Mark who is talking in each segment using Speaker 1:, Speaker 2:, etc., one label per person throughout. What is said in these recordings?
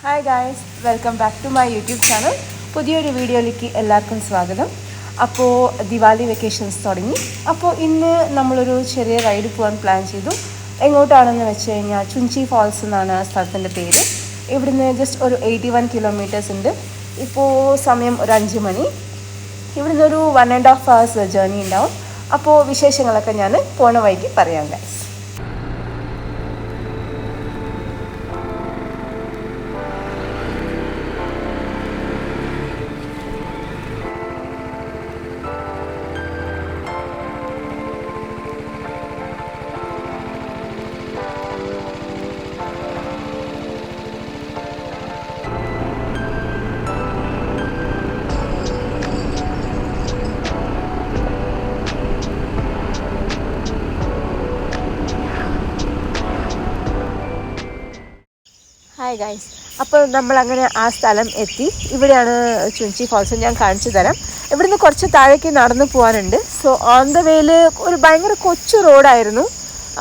Speaker 1: Hi guys, welcome back to my YouTube channel. പുതിയൊരു വീഡിയോയിലേക്ക് എല്ലാവർക്കും സ്വാഗതം. അപ്പോൾ ദിവാലി വെക്കേഷൻസ് തുടങ്ങി. അപ്പോൾ ഇന്ന് നമ്മളൊരു ചെറിയ റൈഡ് പോകാൻ പ്ലാൻ ചെയ്തു. എങ്ങോട്ടാണെന്ന് വെച്ച് കഴിഞ്ഞാൽ ചുഞ്ചി ഫാൾസ് എന്നാണ് സ്ഥലത്തിൻ്റെ പേര്. ഇവിടുന്ന് ജസ്റ്റ് ഒരു 81 കിലോമീറ്റേഴ്സ് ഉണ്ട്. ഇപ്പോൾ സമയം ഒരു 5 മണി. ഇവിടുന്ന് ഒരു 1.5 hours ജേർണി ഉണ്ടാവും. അപ്പോൾ വിശേഷങ്ങളൊക്കെ ഞാൻ പോണ വഴിക്ക് പറയാം ഗൈസ്. ഹായ് ഗൈസ്, അപ്പോൾ നമ്മളങ്ങനെ ആ സ്ഥലം എത്തി. ഇവിടെയാണ് ചുഞ്ചി ഫാൾസ്. ഞാൻ കാണിച്ചു തരാം. ഇവിടുന്ന് കുറച്ച് താഴേക്ക് നടന്നു പോകാനുണ്ട്. സോ ഓൺ ദ വേയിൽ ഒരു ഭയങ്കര കൊച്ചു റോഡായിരുന്നു.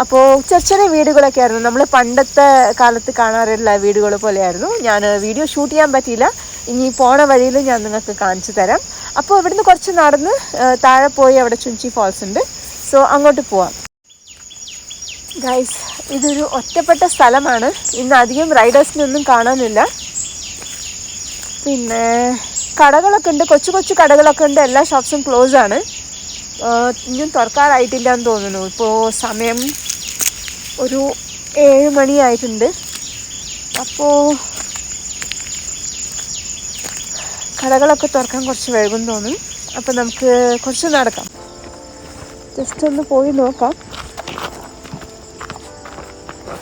Speaker 1: അപ്പോൾ ചെറിയ ചെറിയ വീടുകളൊക്കെ ആയിരുന്നു. നമ്മൾ പണ്ടത്തെ കാലത്ത് കാണാറുള്ള വീടുകൾ പോലെയായിരുന്നു. ഞാൻ വീഡിയോ ഷൂട്ട് ചെയ്യാൻ പറ്റിയില്ല. ഇനി പോണ വഴിയിൽ ഞാൻ നിങ്ങൾക്ക് കാണിച്ചു തരാം. അപ്പോൾ ഇവിടുന്ന് കുറച്ച് നടന്ന് താഴെ പോയി അവിടെ ചുഞ്ചി ഫാൾസ് ഉണ്ട്. സോ അങ്ങോട്ട് പോവാം ഗൈസ്. ഇതൊരു ഒറ്റപ്പെട്ട സ്ഥലമാണ്. ഇന്ന് അധികം റൈഡേഴ്സിനൊന്നും കാണാനില്ല. പിന്നെ കടകളൊക്കെ ഉണ്ട്, കൊച്ചു കൊച്ചു കടകളൊക്കെ ഉണ്ട്. എല്ലാ ഷോപ്സും ക്ലോസ് ആണ്. ഇനിയും തുറക്കാറായിട്ടില്ല എന്ന് തോന്നുന്നു. ഇപ്പോൾ സമയം ഒരു 7 മണിയായിട്ടുണ്ട്. അപ്പോൾ കടകളൊക്കെ തുറക്കാൻ കുറച്ച് വൈകും തോന്നും. അപ്പോൾ നമുക്ക് കുറച്ച് നടക്കാം. ജസ്റ്റ് ഒന്ന് പോയി നോക്കാം.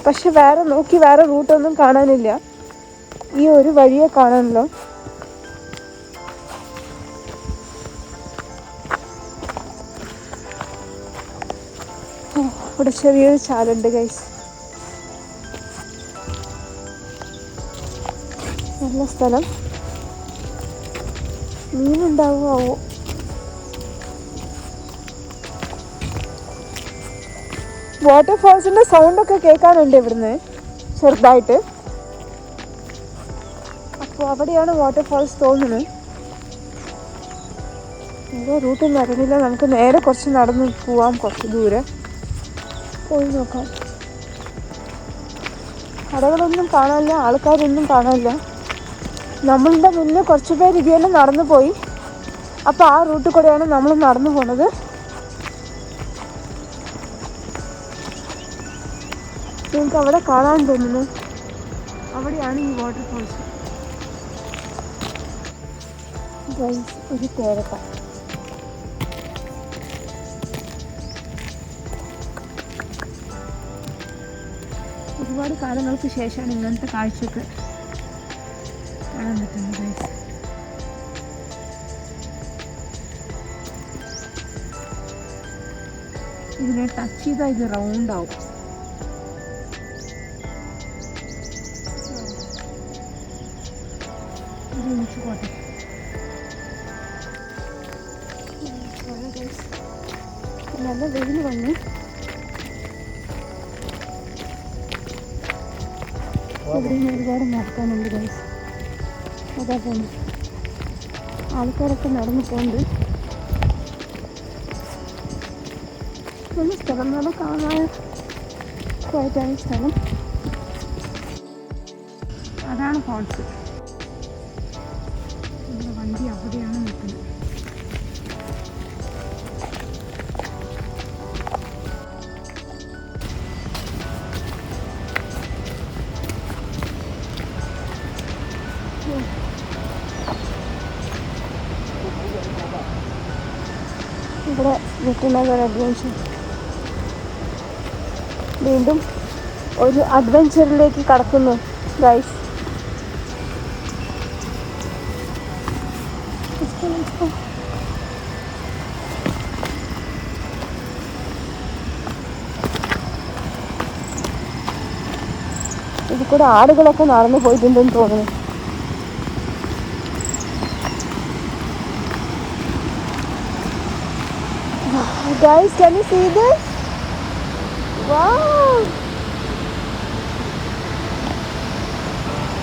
Speaker 1: പക്ഷെ വേറെ റൂട്ടൊന്നും കാണാനില്ല. ഈ ഒരു വഴിയെ കാണാനല്ലോ. ഇവിടെ ചെറിയൊരു ചാലുണ്ട് ഗൈസ്. നല്ല സ്ഥലം. മീനുണ്ടാവുമോ? വാട്ടർഫാൾസിൻ്റെ സൗണ്ടൊക്കെ കേൾക്കാനുണ്ട് ഇവിടുന്ന് ചെറുതായിട്ട്. അപ്പോൾ അവിടെയാണ് വാട്ടർഫാൾസ് തോന്നുന്നത്. ഏതോ റൂട്ടൊന്നും അറിയില്ല. നമുക്ക് നേരെ കുറച്ച് നടന്ന് പോവാം. കുറച്ച് ദൂരെ പോയി നോക്കാം. കടകളൊന്നും കാണാനില്ല, ആൾക്കാരൊന്നും കാണാനില്ല. നമ്മളുടെ മുന്നേ കുറച്ച് പേര് ഇതുപോലെ നടന്നു പോയി. അപ്പോൾ ആ റൂട്ടിൽ കൂടെയാണ് നമ്മൾ നടന്നു പോണത്. നിങ്ങൾക്ക് അവിടെ കാണാൻ തോന്നുന്നു. അവിടെയാണ് ഈ വാട്ടർഫാൾസ്. ഒരു തേരക്ക. ഒരുപാട് കാലങ്ങൾക്ക് ശേഷമാണ് ഇങ്ങനത്തെ കാഴ്ചക്ക് കാണാൻ പറ്റുന്നത് ഗൈസ്. ഇതിനെ ടച്ച് ചെയ്താൽ ഇത് റൗണ്ട് ആവും. നല്ല വെയിൽ വന്നു. ഇവിടെ ഒരുപാട് നടക്കാനുണ്ട് ഗൈസ്. അതാ പോകുന്നു. ആൾക്കാരൊക്കെ നടന്നു പോകുന്നുണ്ട്. നല്ല സ്ഥലം, നല്ല കാണാൻ പോയിട്ടാണ് സ്ഥലം. അതാണ് ഫാൾസ്. നമ്മുടെ വണ്ടി അവിടെയാണ് നിൽക്കുന്നത്. ഇവിടെ വെറ്റിനഗർ അഡ്വഞ്ചർ. വീണ്ടും ഒരു അഡ്വഞ്ചറിലേക്ക് കടക്കുന്നു ഗൈസ്. ഇതിൽ കൂടെ ആടുകളൊക്കെ നടന്നു പോയിട്ടുണ്ടെന്ന് തോന്നുന്നു. Guys, can you see this? Wow!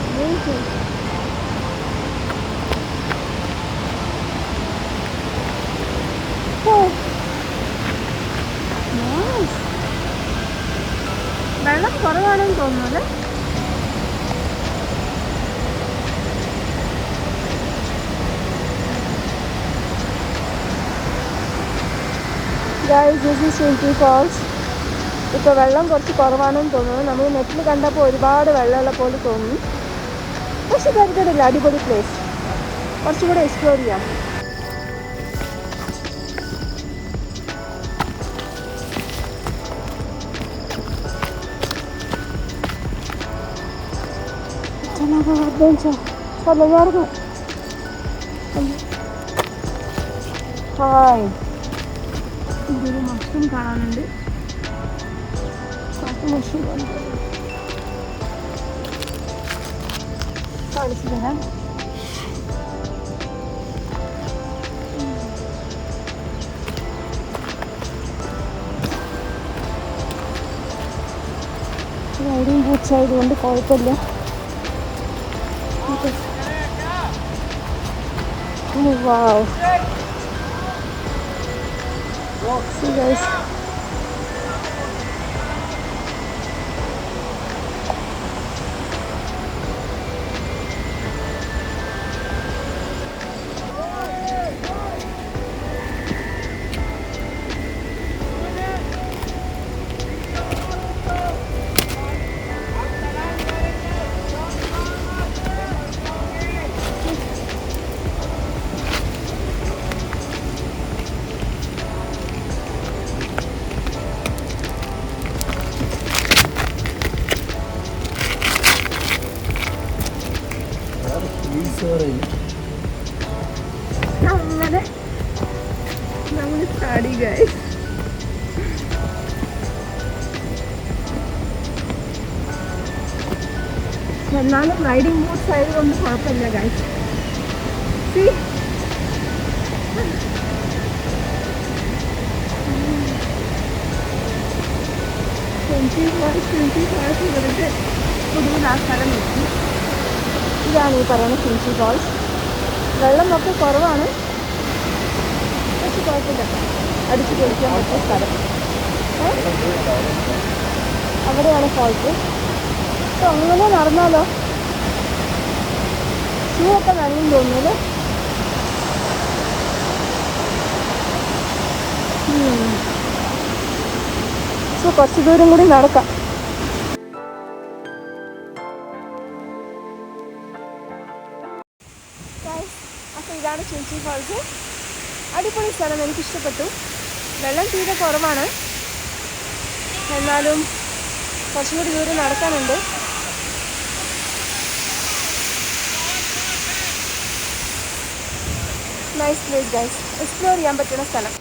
Speaker 1: Amazing. കുറവാണെന്ന് തോന്നുന്നു അല്ലേ? Guys, this is Shinti Falls. ഇപ്പോൾ വെള്ളം കുറച്ച് കുറവാണെന്ന് തോന്നുന്നു. നമ്മൾ നെറ്റിൽ കണ്ടപ്പോൾ ഒരുപാട് വെള്ളമുള്ള പോലെ തോന്നി. പക്ഷെ തരത്തില്ല, അടിപൊളി പ്ലേസ്. കുറച്ചുകൂടെ എക്സ്പ്ലോർ ചെയ്യാം. ഹായ്, ഇതൊരു മഷ്റൂം കാണാനുണ്ട്. മഷ്റൂം കാണിച്ചു തരാം. റൈഡിങ് ബൂട്ട്സ് ആയതുകൊണ്ട് കുഴപ്പമില്ല. Wow. See guys. അങ്ങനെ നമ്മൾ ചാടി ഗൈസ്. എന്നാലും റൈഡിങ് ബൂട്ട്സ് ആയതുകൊണ്ട് കുഴപ്പമില്ല ഗൈസ്. പുതിയ ആ സ്ഥലം നോക്കി. ഇതാണ് ഈ പറയുന്ന ഷിൻറ്റി ഫാൾസ്. വെള്ളം ഒക്കെ കുറവാണ്, പക്ഷെ കുഴപ്പമില്ല, അടിച്ചു പൊളിക്കാൻ പറ്റിയ സ്ഥലം. അവിടെയാണ് ഫാൾസ്. അപ്പോൾ അങ്ങനെ നടന്നാലോ? ഷൂ ഒക്കെ നനയും തോന്നുന്നു. സോ കുറച്ച് ദൂരം കൂടി നടക്കാം. അപ്പോൾ ഇതാണ് ഷിൻറ്റി ഫാൾസ്. അടിപൊളി സ്ഥലം, എനിക്കിഷ്ടപ്പെട്ടു. വെള്ളം തീരെ കുറവാണ്, എന്നാലും കുറച്ചും കൂടി ദൂരം നടക്കാനുണ്ട്. നൈസ് പ്ലേസ് ഗൈസ്, എക്സ്പ്ലോർ ചെയ്യാൻ പറ്റുന്ന സ്ഥലം.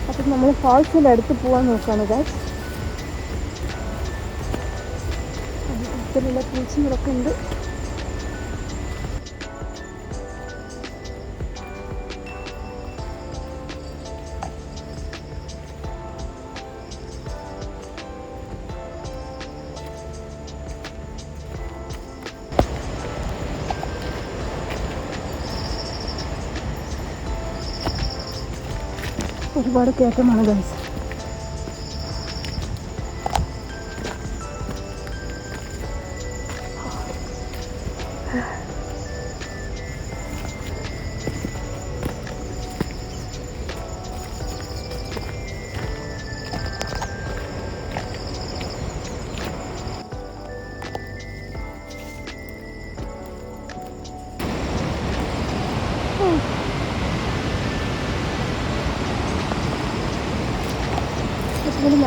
Speaker 1: അപ്പം നമ്മൾ ഫാൾസിൻ്റെ അടുത്ത് പോകാൻ നോക്കുകയാണ് ഗൈസ്. അതിലുള്ള പൂച്ചകളൊക്കെ ഉണ്ട്. ഒരുപാട് കയറ്റമാണ് ഗൈസ്.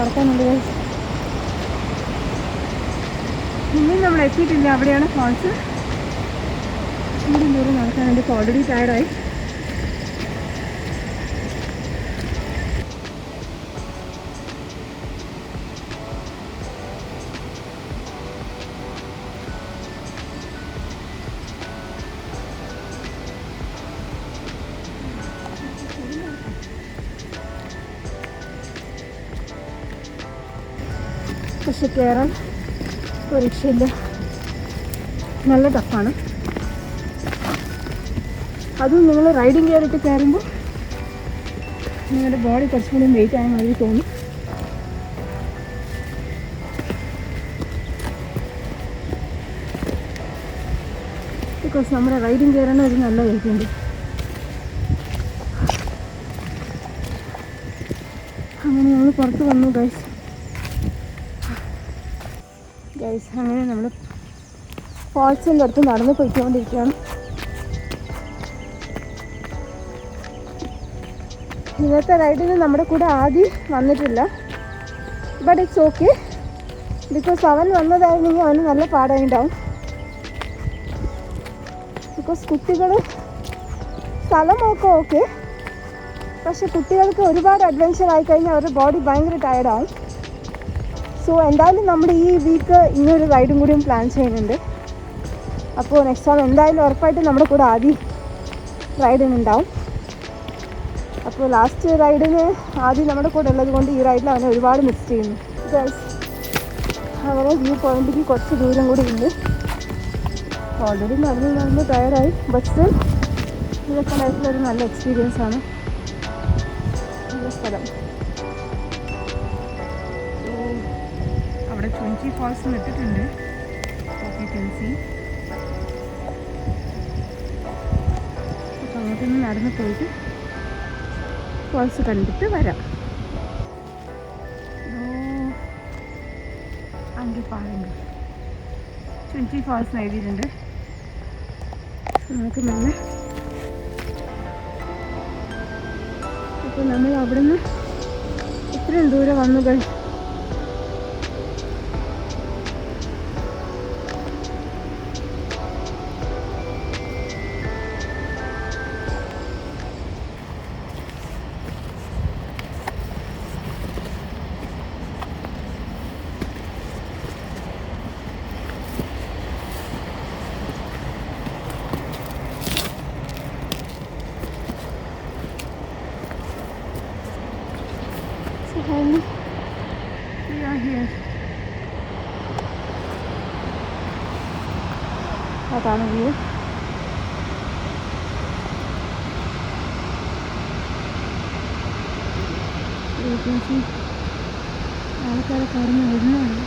Speaker 1: നടക്കാനുണ്ട്. ഇന്നും നമ്മൾ എത്തിയിട്ടില്ല. അവിടെയാണ് ഫാൾസ്. ദൂരം നടക്കാനുണ്ട്. ഇപ്പോൾ ഓൾറെഡി ടയർഡായി. പക്ഷെ കയറാൻ ഒരു രക്ഷയില്ല. നല്ല ടഫാണ്. അതും നിങ്ങൾ റൈഡിങ് ഗിയറിട്ട് കയറുമ്പോൾ നിങ്ങളുടെ ബോഡി കുറച്ചും കൂടി വെയിറ്റ് ആയ മാതിരി തോന്നും. ബിക്കോസ് നമ്മുടെ റൈഡിങ് ഗിയറിന് ഒരു നല്ല വെയിറ്റ് ഉണ്ട്. അങ്ങനെ നമ്മൾ പുറത്ത് വന്നു ഗൈസ്. അങ്ങനെ നമ്മൾ ഫാൾസിൻ്റെ അടുത്ത് നടന്ന് പോയിക്കൊണ്ടിരിക്കുകയാണ്. ഇന്നത്തെ റൈഡിന് നമ്മുടെ കൂടെ ആദ്യം വന്നിട്ടില്ല. ബട്ട് ഇറ്റ്സ് ഓക്കെ, ബിക്കോസ് അവൻ വന്നതായിരുന്നെങ്കിൽ അവന് നല്ല പാടായിട്ടുണ്ടാവും. ബിക്കോസ് കുട്ടികൾ സ്ഥലമൊക്കെ ഓക്കെ, പക്ഷെ കുട്ടികൾക്ക് ഒരുപാട് അഡ്വെഞ്ചർ ആയിക്കഴിഞ്ഞാൽ അവരുടെ ബോഡി ഭയങ്കര ടയർഡാവും. സോ എന്തായാലും നമ്മൾ ഈ വീക്ക് ഇങ്ങനൊരു റൈഡും കൂടിയും പ്ലാൻ ചെയ്യുന്നുണ്ട്. അപ്പോൾ നെക്സ്റ്റ് ടൈം എന്തായാലും ഉറപ്പായിട്ടും നമ്മുടെ കൂടെ ആദ്യം റൈഡിനുണ്ടാവും. അപ്പോൾ ലാസ്റ്റ് റൈഡിന് ആദ്യം നമ്മുടെ കൂടെ ഉള്ളത് കൊണ്ട് ഈ റൈഡിൽ അവനെ ഒരുപാട് മിസ് ചെയ്യുന്നു. അങ്ങനെ വ്യൂ പോയിന്റിലേക്ക് കുറച്ച് ദൂരം കൂടി ഉണ്ട്. ഓൾറെഡി നടന്ന് ടയറായി. ബട്ട് സ്റ്റിൽ ഇതൊക്കെ ലൈഫിലൊരു നല്ല എക്സ്പീരിയൻസ് ആണ്. നല്ല സ്ഥലം. അവിടെ ചുഞ്ചി ഫാൾസ് ഇട്ടിട്ടുണ്ട്. അപ്പം അങ്ങോട്ടൊന്ന് നടന്ന് പോയിട്ട് ഫാൾസ് കണ്ടിട്ട് വരാം. അങ്കി പാടുണ്ട്. ചുഞ്ചി ഫാൾസ് എഴുതിയിട്ടുണ്ട്. നമുക്ക് നല്ല അപ്പോൾ നമ്മൾ അവിടെ നിന്ന് ഇത്രയും ദൂരം വന്നു കഴിഞ്ഞു. We are here. അതാണ് വ്യൂ. ആൾക്കാരെ കടന്ന് വരുന്നുണ്ട്.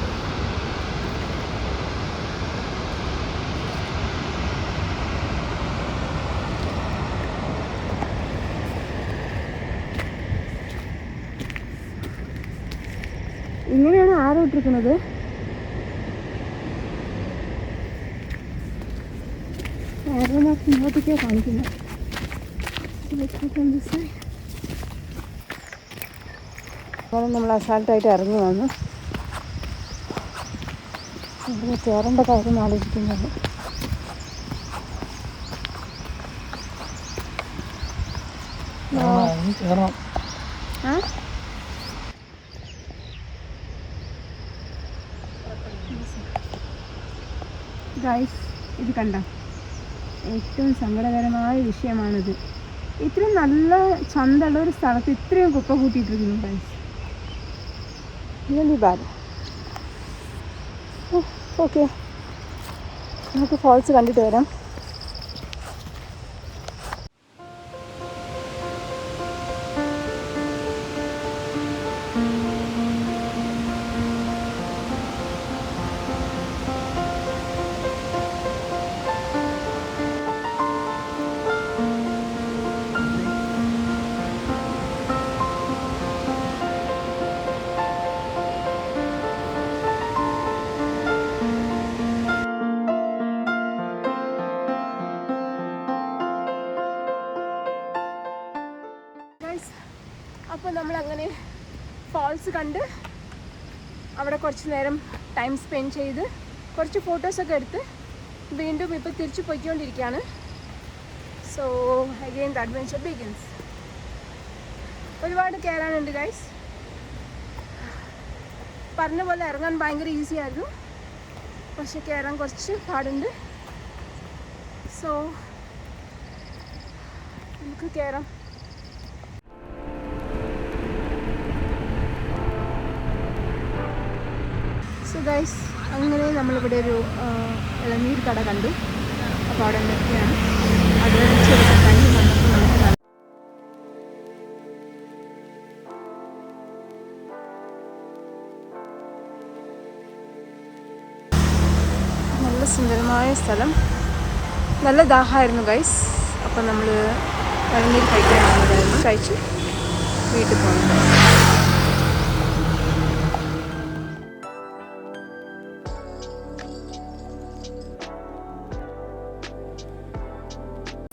Speaker 1: ഇങ്ങനെയാണ് ആരോ ഇട്ടിരിക്കുന്നത്. ഇങ്ങോട്ടേക്കാണ് കാണിക്കുന്നത്. നമ്മൾ അസാൾട്ടായിട്ട് ഇറങ്ങി വന്നു. ഇവിടെ കയറേണ്ട കാര്യം ആലോചിക്കുന്നത്. ഗൈസ്, ഇത് കണ്ട ഏറ്റവും സങ്കടകരമായ വിഷയമാണിത്. ഇത്രയും നല്ല ചന്തമുള്ള ഒരു സ്ഥലത്ത് ഇത്രയും കുപ്പ കൂട്ടിയിട്ടിരിക്കുന്നു ഗൈസ്. Really bad. ഓക്കെ, നമുക്ക് ഫാൾസ് കണ്ടിട്ട് വരാം. അപ്പോൾ നമ്മളങ്ങനെ ഫാൾസ് കണ്ട് അവിടെ കുറച്ച് നേരം ടൈം സ്പെൻഡ് ചെയ്ത് കുറച്ച് ഫോട്ടോസൊക്കെ എടുത്ത് വീണ്ടും ഇപ്പോൾ തിരിച്ചു പോയിക്കൊണ്ടിരിക്കുകയാണ്. So again the adventure begins. ഒരുപാട് കയറാനുണ്ട് ഗൈസ്. പറഞ്ഞ പോലെ ഇറങ്ങാൻ ഭയങ്കര ഈസി ആയിരുന്നു, പക്ഷെ കയറാൻ കുറച്ച് പാടുണ്ട്. സോ നമുക്ക് കയറാം. സോ ഗൈസ്, അങ്ങനെ നമ്മളിവിടെ ഒരു ഇളനീർ കട കണ്ടു. അപ്പോൾ അവിടെ നിർത്തിയാണ്. അഡ്വെഞ്ചർ കഴിഞ്ഞ് വന്നപ്പോൾ നമുക്ക് നല്ല സുന്ദരമായ സ്ഥലം. നല്ല ദാഹമായിരുന്നു ഗൈസ്. അപ്പം നമ്മൾ ഇളനീർ കഴിക്കാൻ വന്നതായിരുന്നു. കഴിച്ച് വീട്ടിൽ പോകുന്നു.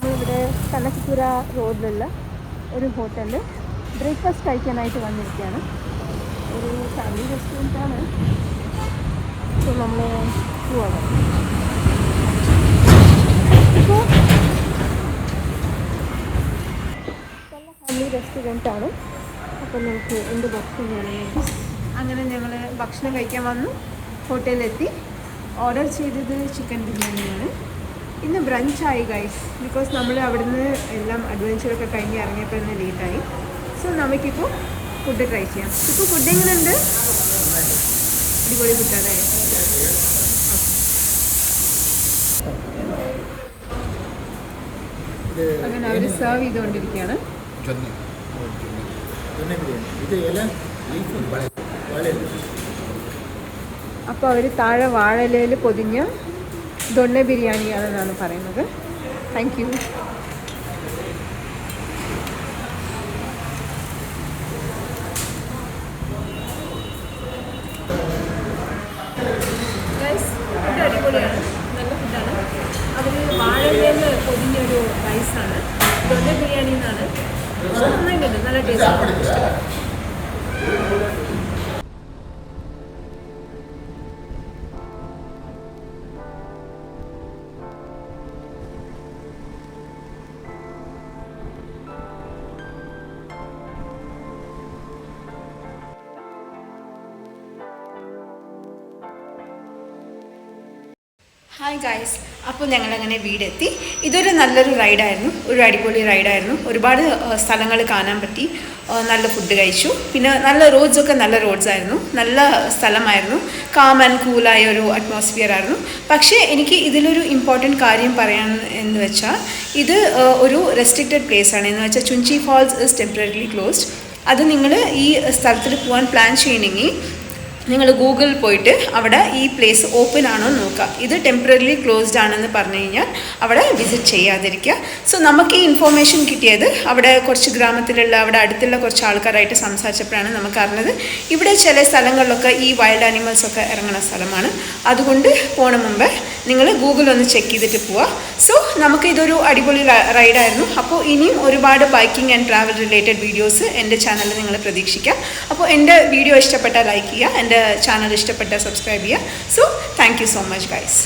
Speaker 1: നമ്മളിവിടെ കനകപുര റോഡിലുള്ള ഒരു ഹോട്ടലിൽ ബ്രേക്ക്ഫാസ്റ്റ് കഴിക്കാനായിട്ട് വന്നിരിക്കുകയാണ്. ഒരു ഫാമിലി റെസ്റ്റോറൻറ്റാണ്. സോ നമ്മൾ പോവാം. ഇപ്പോൾ ഫാമിലി റെസ്റ്റോറൻറ്റാണ്. അപ്പോൾ നമുക്ക് എന്ത് ഭക്ഷണം വേണമെങ്കിൽ അങ്ങനെ ഞങ്ങൾ ഭക്ഷണം കഴിക്കാൻ വന്നു. ഹോട്ടലിലെത്തി. ഓർഡർ ചെയ്തത് ചിക്കൻ ബിരിയാണിയാണ്. ഇന്ന് ബ്രഞ്ചായി ഗൈസ്, ബിക്കോസ് നമ്മൾ അവിടുന്ന് എല്ലാം അഡ്വഞ്ചറൊക്കെ കഴിഞ്ഞ് ഇറങ്ങിയപ്പോൾ തന്നെ ലേറ്റായി. സോ നമുക്കിപ്പോൾ ഫുഡ് ട്രൈ ചെയ്യാം. ഇപ്പോൾ ഫുഡ് എങ്ങനെയുണ്ട്? അടിപൊളി ഫുഡാണ്. അങ്ങനെ അവർ സെർവ് ചെയ്തുകൊണ്ടിരിക്കുകയാണ്. അപ്പോൾ അവർ താഴെ വാഴയിലയിൽ പൊതിഞ്ഞ ദൊണ്ണ ബിരിയാണിയാണെന്നാണ് പറയുന്നത്. Thank you. ഫുഡ് അടിപൊളിയാണ്, നല്ല ഫുഡാണ്. അവർ വാഴയിലയിൽ പൊതിഞ്ഞൊരു റൈസാണ്, ദൊണ്ണ ബിരിയാണി എന്നാണ്. നന്നായിട്ടുണ്ട്, നല്ല ടേസ്റ്റ്. ഹായ് ഗൈസ്, അപ്പോൾ ഞങ്ങളങ്ങനെ വീടെത്തി. ഇതൊരു നല്ലൊരു റൈഡായിരുന്നു, ഒരു അടിപൊളി റൈഡായിരുന്നു. ഒരുപാട് സ്ഥലങ്ങൾ കാണാൻ പറ്റി, നല്ല ഫുഡ് കഴിച്ചു. പിന്നെ നല്ല റോഡ്സൊക്കെ നല്ല റോഡ്സായിരുന്നു, നല്ല സ്ഥലമായിരുന്നു. കാം ആൻഡ് കൂളായ ഒരു അറ്റ്മോസ്ഫിയർ ആയിരുന്നു. പക്ഷേ എനിക്ക് ഇതിലൊരു ഇമ്പോർട്ടൻറ്റ് കാര്യം പറയാൻ എന്ന് വെച്ചാൽ, ഇത് ഒരു റെസ്ട്രിക്റ്റഡ് പ്ലേസ് ആണ്. എന്ന് വെച്ചാൽ Chunchi Falls is temporarily closed. അത് നിങ്ങൾ ഈ സ്ഥലത്തിൽ പോകാൻ പ്ലാൻ ചെയ്യണമെങ്കിൽ നിങ്ങൾ ഗൂഗിളിൽ പോയിട്ട് അവിടെ ഈ പ്ലേസ് ഓപ്പൺ ആണോ എന്ന് നോക്കുക. ഇത് ടെമ്പററിലി ക്ലോസ്ഡ് ആണെന്ന് പറഞ്ഞു കഴിഞ്ഞാൽ അവിടെ വിസിറ്റ് ചെയ്യാതിരിക്കുക. സോ നമുക്ക് ഈ ഇൻഫോർമേഷൻ കിട്ടിയത് അവിടെ കുറച്ച് ഗ്രാമത്തിലുള്ള അവിടെ അടുത്തുള്ള കുറച്ച് ആൾക്കാരായിട്ട് സംസാരിച്ചപ്പോഴാണ് നമുക്ക് അറിഞ്ഞത് ഇവിടെ ചില സ്ഥലങ്ങളിലൊക്കെ ഈ വൈൽഡ് ആനിമൽസൊക്കെ ഇറങ്ങുന്ന സ്ഥലമാണ്. അതുകൊണ്ട് പോണ മുമ്പ് നിങ്ങൾ ഗൂഗിളൊന്ന് ചെക്ക് ചെയ്തിട്ട് പോവുക. സോ നമുക്ക് ഇതൊരു അടിപൊളി റൈഡായിരുന്നു. അപ്പോൾ ഇനിയും ഒരുപാട് biking and travel related videos എൻ്റെ ചാനലിൽ നിങ്ങൾ പ്രതീക്ഷിക്കാം. അപ്പോൾ എൻ്റെ വീഡിയോ ഇഷ്ടപ്പെട്ടാൽ ലൈക്ക് ചെയ്യുക, എൻ്റെ ചാനൽ ഇഷ്ടപ്പെട്ടാൽ സബ്സ്ക്രൈബ് ചെയ്യുക. So thank you so much guys.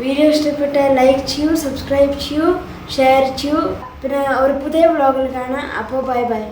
Speaker 2: Video ഇഷ്ടപ്പെട്ടാൽ ലൈക്ക് ചെയ്യൂ, സബ്സ്ക്രൈബ് ചെയ്യൂ, ഷെയർ ചെയ്യൂ. പിന്നെ ഒരു പുതിയ വ്ളോഗിൽ കാണാം. അപ്പോൾ ബൈ ബൈ.